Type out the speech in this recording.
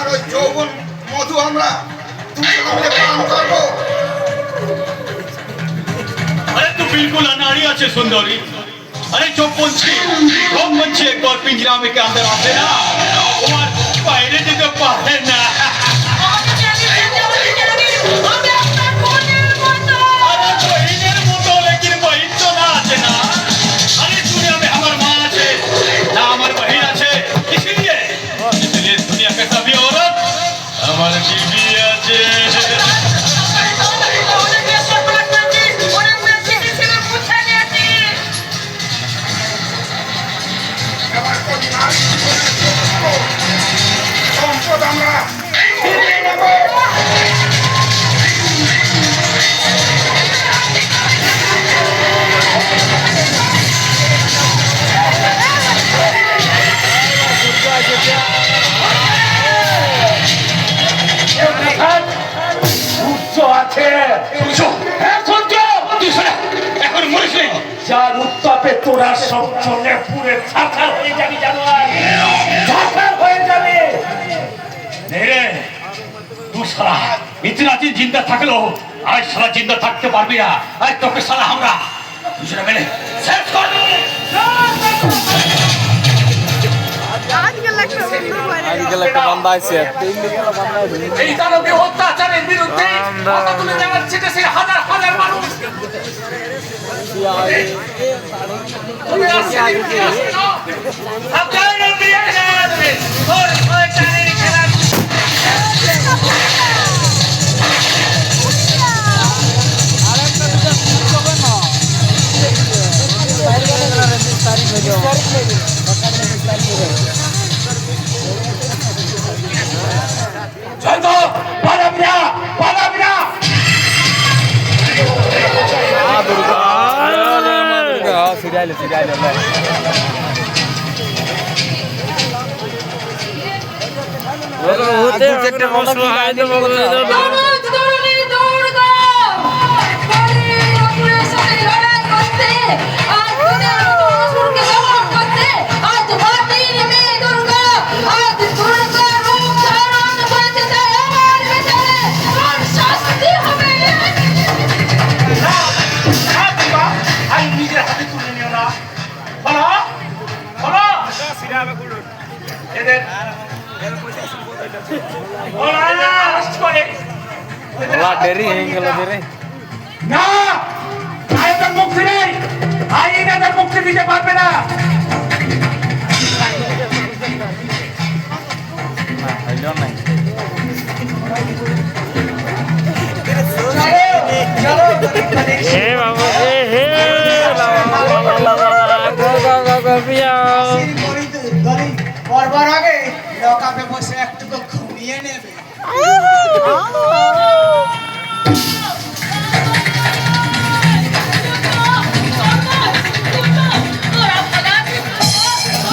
আর ওই যৌবন মধু আমরা দুজনে মিলে পান করবো। अरे तू बिल्कुल अनाड़ी अच्छे सुंदरी। अरे जो पंछी एक बार पिंजरा में के अंदर आते ना और पहले जगह पाते ना अरे बहिनेर मतो लेकिन बहिन तो ना आते ना। अरे दुनिया में हमार माँ আছে ना हमार बहिन আছে इसलिए दुनिया के सभी औरत हमारे बीवी আছে। সম্পদ আমরা ফিরিয়ে নেব। যার উত্তাপে তোরা সব চলে পুরে ছাড়খাড় হয়ে যাবি জানোয়ার, ছাড়খাড় হয়ে যাবে। তুই শালা ইতিরাতি জিন্দা থাকলো আজ শালা জিন্দা থাকতে পারবি না। আজ তোকে শালা আমরা দুজনে মিলে শেষ করে দেব। এই দানবীয় অত্যাচারের বিরুদ্ধে কথা তুলে দেওয়াচ্ছে দেশে হাজার হাজার মানুষ। তুমি আসছে না আপনারা দিয়ে যাবে ওর ওই চারের খেলা চলো পালাবিনা পালাবিনা সিরিয়ালে সিরিয়ালে होते একটা মশলা আইতে বলে দেরি হয়ে গেল দেরি না আইনের মুক্তি নেই, আইনের মুক্তি দিতে পারবে না। করবার আগে লকাপে বসে একটু ঘুমিয়ে নেবে।